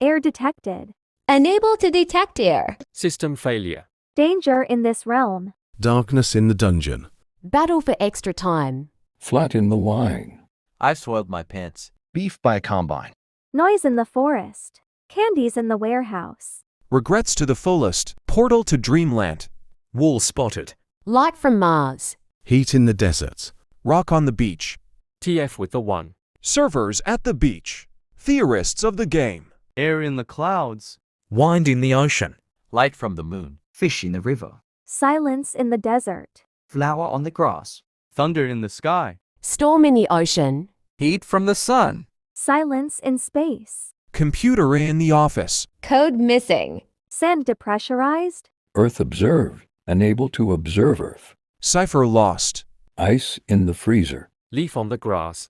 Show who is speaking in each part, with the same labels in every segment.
Speaker 1: Air detected.
Speaker 2: Unable to detect air.
Speaker 3: System failure.
Speaker 1: Danger in this realm.
Speaker 4: Darkness in the dungeon.
Speaker 2: Battle for extra time.
Speaker 5: Flat in the line.
Speaker 6: I've soiled my pants.
Speaker 7: Beef by a combine.
Speaker 1: Noise in the forest. Candies in the warehouse.
Speaker 8: Regrets to the fullest. Portal to dreamland.
Speaker 3: Wall spotted.
Speaker 2: Light from Mars.
Speaker 4: Heat in the desert.
Speaker 8: Rock on the beach.
Speaker 3: TF with the 1.
Speaker 8: Servers at the beach. Theorists of the game.
Speaker 9: Air in the clouds.
Speaker 3: Wind in the ocean.
Speaker 6: Light from the moon.
Speaker 10: Fish in the river.
Speaker 1: Silence in the desert.
Speaker 10: Flower on the grass.
Speaker 9: Thunder in the sky.
Speaker 2: Storm in the ocean.
Speaker 6: Heat from the sun.
Speaker 1: Silence in space.
Speaker 8: Computer in the office.
Speaker 2: Code missing.
Speaker 1: Sand depressurized.
Speaker 5: Earth observed. Unable to observe Earth.
Speaker 8: Cipher lost.
Speaker 5: Ice in the freezer.
Speaker 3: Leaf on the grass.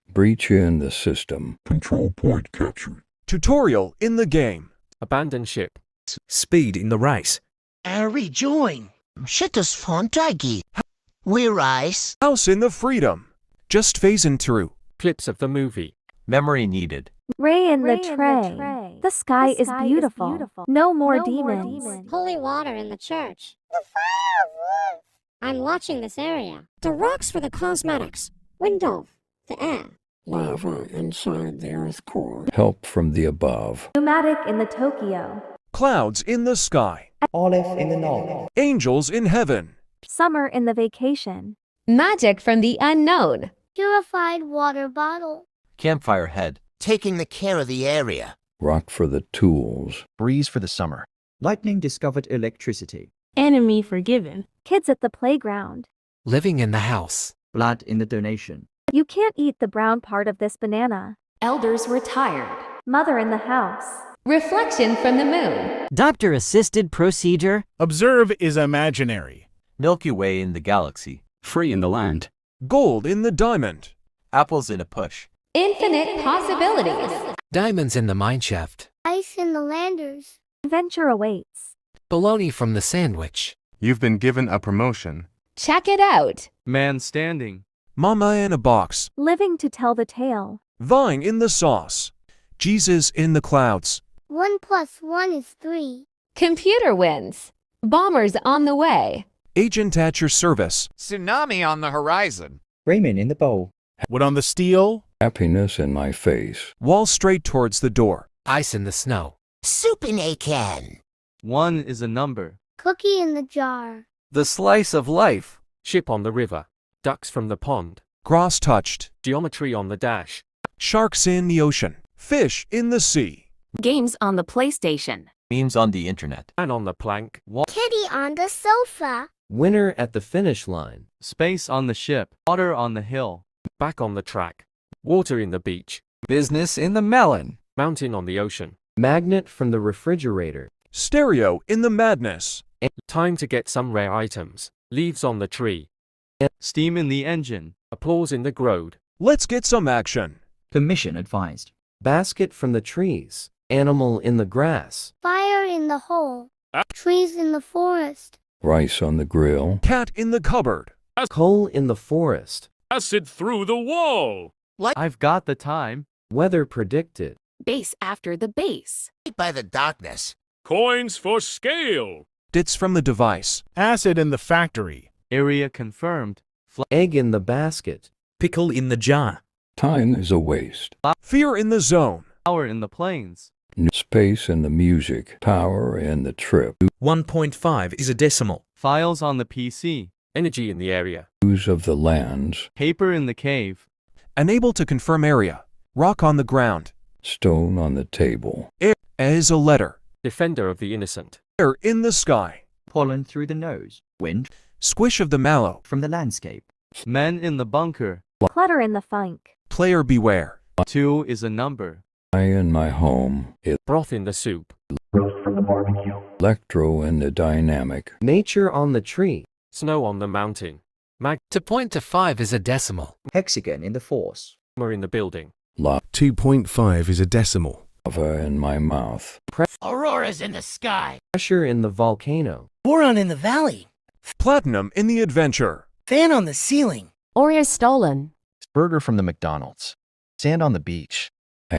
Speaker 5: Breach in the system. Control point captured.
Speaker 8: Tutorial in the game.
Speaker 3: Abandoned ship. Speed in the race.
Speaker 11: Rejoin. Shitters Fontagi. We're ice.
Speaker 8: House in the freedom. Just phasing through.
Speaker 3: Clips of the movie.
Speaker 6: Memory needed.
Speaker 1: Ray in the tray. The sky is beautiful. No more demons.
Speaker 12: Holy water in the church. The fire of wolf. I'm watching this area. The rocks for the cosmetics. Window. The air.
Speaker 5: Lava inside the Earth core. Help from the above.
Speaker 1: Pneumatic in the Tokyo.
Speaker 8: Clouds in the sky.
Speaker 10: Olive in the north.
Speaker 8: Angels in heaven.
Speaker 1: Summer in the vacation.
Speaker 2: Magic from the unknown.
Speaker 12: Purified water bottle.
Speaker 6: Campfire head.
Speaker 11: Taking the care of the area.
Speaker 5: Rock for the tools.
Speaker 7: Breeze for the summer.
Speaker 10: Lightning discovered electricity.
Speaker 13: Enemy forgiven.
Speaker 1: Kids at the playground.
Speaker 3: Living in the house.
Speaker 10: Blood in the donation.
Speaker 1: You can't eat the brown part of this banana.
Speaker 2: Elders retired.
Speaker 1: Mother in the house.
Speaker 2: Reflection from the moon.
Speaker 14: Doctor-assisted procedure.
Speaker 15: Observe is imaginary.
Speaker 6: Milky Way in the galaxy.
Speaker 5: Free in the land.
Speaker 8: Gold in the diamond.
Speaker 6: Apples in a push.
Speaker 2: Infinite possibilities.
Speaker 3: Diamonds in the mineshaft.
Speaker 12: Ice in the landers.
Speaker 1: Adventure awaits.
Speaker 3: Bologna from the sandwich.
Speaker 16: You've been given a promotion.
Speaker 2: Check it out.
Speaker 9: Man standing.
Speaker 8: Mama in a box.
Speaker 1: Living to tell the tale.
Speaker 8: Vine in the sauce. Jesus in the clouds.
Speaker 12: 1 + 1 is 3.
Speaker 2: Computer wins. Bombers on the way.
Speaker 8: Agent at your service.
Speaker 17: Tsunami on the horizon.
Speaker 10: Ramen in the bowl.
Speaker 15: Wood on the steel.
Speaker 5: Happiness in my face.
Speaker 8: Wall straight towards the door.
Speaker 3: Ice in the snow.
Speaker 11: Soup in a can.
Speaker 9: 1 is a number.
Speaker 12: Cookie in the jar.
Speaker 6: The slice of life.
Speaker 3: Ship on the river. Ducks from the pond.
Speaker 8: Grass touched.
Speaker 3: Geometry on the dash.
Speaker 8: Sharks in the ocean. Fish in the sea.
Speaker 13: Games on the PlayStation.
Speaker 6: Memes on the internet.
Speaker 3: And on the plank.
Speaker 12: Kitty on the sofa.
Speaker 14: Winner at the finish line.
Speaker 9: Space on the ship. Water on the hill.
Speaker 3: Back on the track. Water in the beach.
Speaker 6: Business in the melon.
Speaker 3: Mountain on the ocean.
Speaker 14: Magnet from the refrigerator.
Speaker 8: Stereo in the madness.
Speaker 3: Time to get some rare items. Leaves on the tree.
Speaker 9: Steam in the engine.
Speaker 3: Applause in the grove.
Speaker 8: Let's get some action.
Speaker 10: Permission advised.
Speaker 14: Basket from the trees. Animal in the grass.
Speaker 12: Fire in the hole. Trees in the forest.
Speaker 5: Rice on the grill.
Speaker 8: Cat in the cupboard.
Speaker 14: Coal in the forest.
Speaker 18: Acid through the wall.
Speaker 9: I've got the time.
Speaker 14: Weather predicted.
Speaker 13: Base after the base.
Speaker 11: By the darkness.
Speaker 18: Coins for scale.
Speaker 8: Dits from the device.
Speaker 15: Acid in the factory.
Speaker 9: Area confirmed.
Speaker 14: Egg in the basket.
Speaker 3: Pickle in the jar.
Speaker 5: Time is a waste.
Speaker 8: Fear in the zone.
Speaker 9: Power in the plains.
Speaker 5: Space in the music. Power in the trip.
Speaker 3: 1.5 is a decimal.
Speaker 9: Files on the PC.
Speaker 3: Energy in the area.
Speaker 5: News of the lands.
Speaker 9: Paper in the cave.
Speaker 8: Unable to confirm area. Rock on the ground.
Speaker 5: Stone on the table.
Speaker 8: Air is a letter.
Speaker 3: Defender of the innocent.
Speaker 8: Air in the sky.
Speaker 10: Pollen through the nose. Wind.
Speaker 8: Squish of the mallow.
Speaker 10: From the landscape.
Speaker 9: Men in the bunker.
Speaker 1: Clutter in the funk.
Speaker 8: Player beware.
Speaker 9: 2 is a number.
Speaker 5: I in my home.
Speaker 3: Broth in the soup.
Speaker 5: Roast from the barbecue. Electro in the dynamic.
Speaker 14: Nature on the tree.
Speaker 3: Snow on the mountain. To point to 5 is a decimal.
Speaker 10: Hexagon in the force.
Speaker 3: We're in the building.
Speaker 4: 2.5 is a decimal.
Speaker 5: Lava in my mouth.
Speaker 11: Auroras in the sky.
Speaker 14: Pressure in the volcano.
Speaker 11: Boron in the valley.
Speaker 8: Platinum in the adventure.
Speaker 11: Fan on the ceiling.
Speaker 2: Oreo stolen.
Speaker 7: Burger from the McDonald's. Sand on the beach.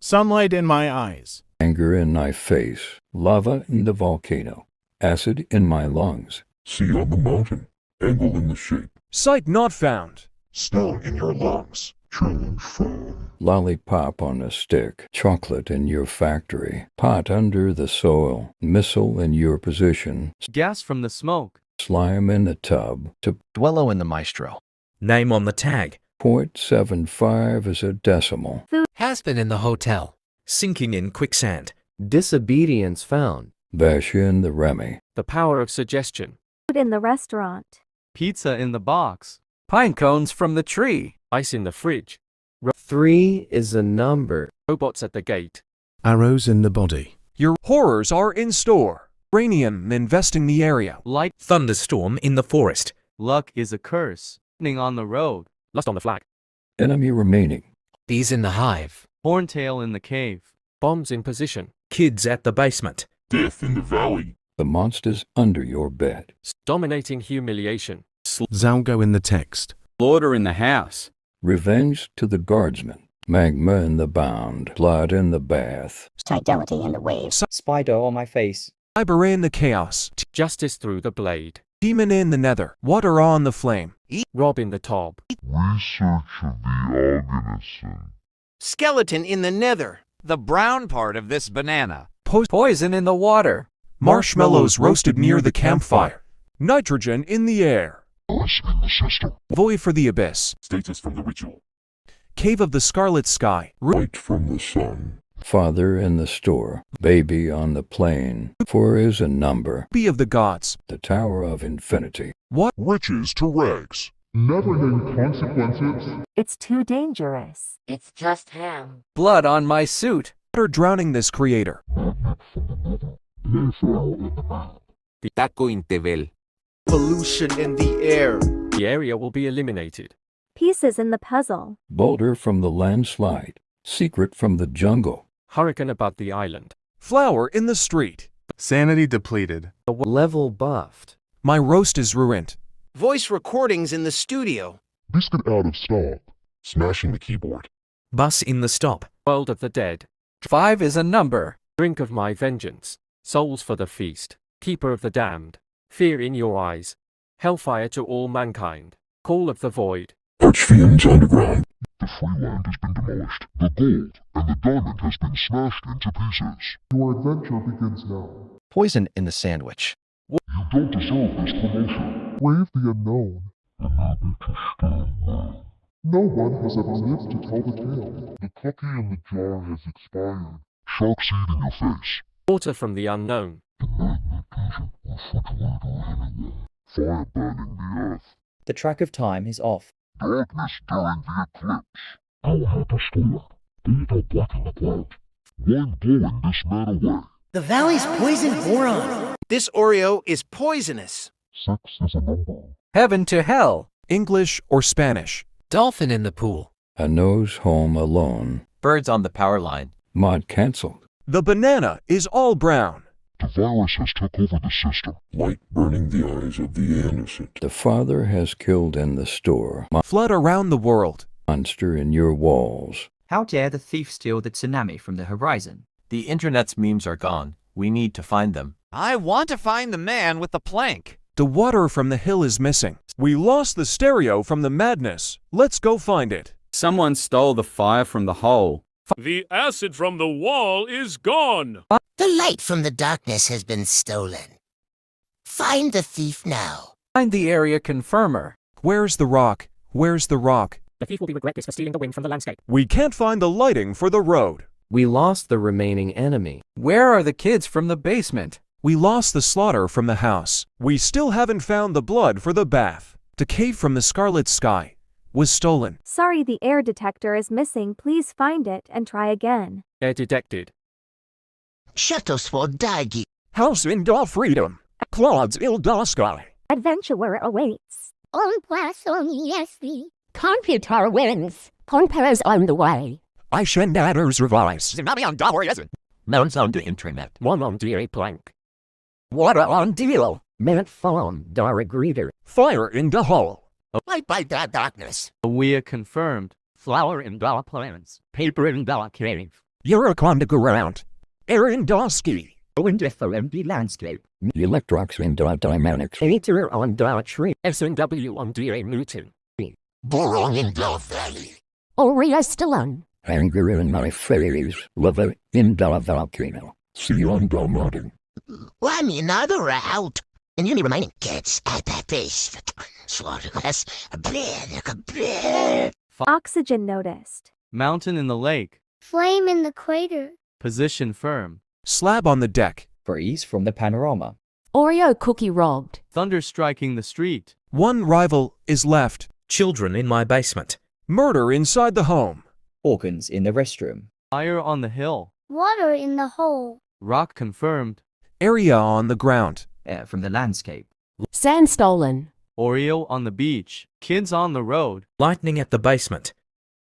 Speaker 15: Sunlight in my eyes.
Speaker 5: Anger in my face, lava in the volcano, acid in my lungs.
Speaker 19: Sea on the mountain, angle in the shape.
Speaker 8: Sight not found.
Speaker 19: Stone in your lungs, change found.
Speaker 5: Lollipop on a stick, chocolate in your factory, pot under the soil, missile in your position,
Speaker 9: Gas from the smoke.
Speaker 5: slime in the tub. To
Speaker 7: Duello in the maestro.
Speaker 20: Name on the tag.
Speaker 5: .75 is a decimal.
Speaker 3: Has been in the hotel.
Speaker 20: Sinking in quicksand.
Speaker 14: Disobedience found.
Speaker 5: Bash in the Remy.
Speaker 3: The power of suggestion.
Speaker 1: Food in the restaurant.
Speaker 9: Pizza in the box.
Speaker 6: Pine cones from the tree.
Speaker 3: Ice in the fridge.
Speaker 14: 3 is a number.
Speaker 3: Robots at the gate.
Speaker 4: Arrows in the body.
Speaker 8: Your horrors are in store. Uranium investing the area.
Speaker 9: Light.
Speaker 20: Thunderstorm in the forest.
Speaker 9: Luck is a curse. Lightning on the road.
Speaker 3: Lost on the flag.
Speaker 5: Enemy remaining.
Speaker 3: Bees in the hive.
Speaker 9: Horntail in the cave.
Speaker 3: Bombs in position.
Speaker 20: Kids at the basement.
Speaker 19: Death in the valley.
Speaker 5: The monsters under your bed.
Speaker 3: Dominating humiliation.
Speaker 4: Zalgo in the text.
Speaker 6: Slaughter in the house.
Speaker 5: Revenge to the guardsman. Magma in the bound. Blood in the bath.
Speaker 12: Fidelity in the waves.
Speaker 10: Spider on my face.
Speaker 8: Cyber in the chaos.
Speaker 3: Justice through the blade.
Speaker 8: Demon in the nether. Water on the flame.
Speaker 3: Rob in the top.
Speaker 19: Research of the organism.
Speaker 17: Skeleton in the nether. The brown part of this banana.
Speaker 6: Poison in the water.
Speaker 8: Marshmallows roasted near the campfire. Nitrogen in the air.
Speaker 19: Ice in the system.
Speaker 8: Void for the abyss.
Speaker 19: Status from the ritual.
Speaker 8: Cave of the scarlet sky.
Speaker 19: Light from the sun.
Speaker 5: Father in the store. Baby on the plain. 4 is a number.
Speaker 8: Ruby of the gods.
Speaker 5: The Tower of Infinity.
Speaker 8: What?
Speaker 19: Riches to rags. Never name consequences.
Speaker 1: It's too dangerous.
Speaker 12: It's just ham.
Speaker 6: Blood on my suit.
Speaker 8: Water drowning this creator.
Speaker 17: Taco Integral.
Speaker 6: Pollution in the air.
Speaker 3: The area will be eliminated.
Speaker 1: Pieces in the puzzle.
Speaker 5: Boulder from the landslide. Secret from the jungle.
Speaker 3: Hurricane about the island.
Speaker 8: Flower in the street.
Speaker 16: Sanity depleted.
Speaker 14: Level buffed.
Speaker 8: My roast is ruined.
Speaker 11: Voice recordings in the studio.
Speaker 19: Biscuit out of stock. Smashing the keyboard.
Speaker 20: Bus in the stop.
Speaker 3: World of the dead.
Speaker 6: 5 is a number.
Speaker 3: Drink of my vengeance. Souls for the feast. Keeper of the damned. Fear in your eyes. Hellfire to all mankind. Call of the void.
Speaker 19: Archfiends underground. The free land has been demolished. The gold and the diamond has been smashed into pieces. Your adventure begins now.
Speaker 7: Poison in the sandwich.
Speaker 19: You don't deserve this promotion. Brave the unknown. Remember to stand well. No one has ever lived to tell the tale. The cookie in the jar has expired. Shark seed in your face.
Speaker 3: Water from the unknown.
Speaker 19: The magnetism refrigerator anywhere. Fire burning the earth.
Speaker 10: The track of time is off.
Speaker 19: Darkness during the eclipse. Go ahead to store. Data blocking the cloud. One blowing this man away.
Speaker 11: The valley's poison boron. This Oreo is poisonous.
Speaker 19: 6 is a number.
Speaker 6: Heaven to hell.
Speaker 8: English or Spanish.
Speaker 3: Dolphin in the pool.
Speaker 5: A nose home alone.
Speaker 6: Birds on the power line.
Speaker 5: Mod cancelled.
Speaker 8: The banana is all brown.
Speaker 19: The virus has took over the system. Light burning the eyes of the innocent.
Speaker 5: The father has killed in the store.
Speaker 8: Flood around the world.
Speaker 5: Monster in your walls.
Speaker 10: How dare the thief steal the tsunami from the horizon?
Speaker 6: The internet's memes are gone. We need to find them.
Speaker 17: I want to find the man with the plank.
Speaker 8: The water from the hill is missing. We lost the stereo from the madness. Let's go find it.
Speaker 6: Someone stole the fire from the hole.
Speaker 18: The acid from the wall is gone.
Speaker 11: The light from the darkness has been stolen. Find the thief now.
Speaker 6: Find the area confirmer.
Speaker 8: Where's the rock? Where's the rock?
Speaker 3: The thief will be regret this for stealing the wind from the landscape.
Speaker 8: We can't find the lighting for the road.
Speaker 14: We lost the remaining enemy.
Speaker 6: Where are the kids from the basement?
Speaker 8: We lost the slaughter from the house. We still haven't found the blood for the bath. The cave from the scarlet sky was stolen.
Speaker 1: Sorry, the air detector is missing. Please find it and try again.
Speaker 3: Air detected.
Speaker 11: Shuttlesport Dagi.
Speaker 18: House in Dar Freedom. Clouds il Dar Sky.
Speaker 12: Adventure awaits. On Poissonier. Computer wins. Conquerors on the way.
Speaker 18: I send adders revise.
Speaker 17: Tsunami on Dar Horizon.
Speaker 6: Melons on the internet.
Speaker 18: One on the plank. Water on deal.
Speaker 11: Minute phone. Dar greeter.
Speaker 18: Fire in the hole.
Speaker 11: Light by the darkness.
Speaker 9: We are confirmed.
Speaker 11: Flower in Dar plants. Paper in Dar cave.
Speaker 18: You're a con to go around. Arendowski.
Speaker 21: Indifferent landscape.
Speaker 5: Electrox and dynamics.
Speaker 18: Eater on the tree. SNW on DA Newton.
Speaker 11: Boron in Death Valley.
Speaker 18: Aurea Stallone.
Speaker 5: Anger in my face. Lover in the volcano.
Speaker 19: See on Dalmatin.
Speaker 11: One another out. And you need reminding kids at that base. Slaughterless.
Speaker 1: Oxygen noticed.
Speaker 9: Mountain in the lake.
Speaker 12: Flame in the crater.
Speaker 9: Position firm.
Speaker 8: Slab on the deck.
Speaker 10: Breeze from the panorama.
Speaker 13: Oreo cookie robbed.
Speaker 9: Thunder striking the street.
Speaker 8: One rival is left.
Speaker 20: Children in my basement.
Speaker 8: Murder inside the home.
Speaker 10: Organs in the restroom.
Speaker 9: Fire on the hill.
Speaker 12: Water in the hole.
Speaker 9: Rock confirmed.
Speaker 8: Area on the ground.
Speaker 10: Air from the landscape.
Speaker 13: Sand stolen.
Speaker 9: Oreo on the beach. Kids on the road.
Speaker 20: Lightning at the basement.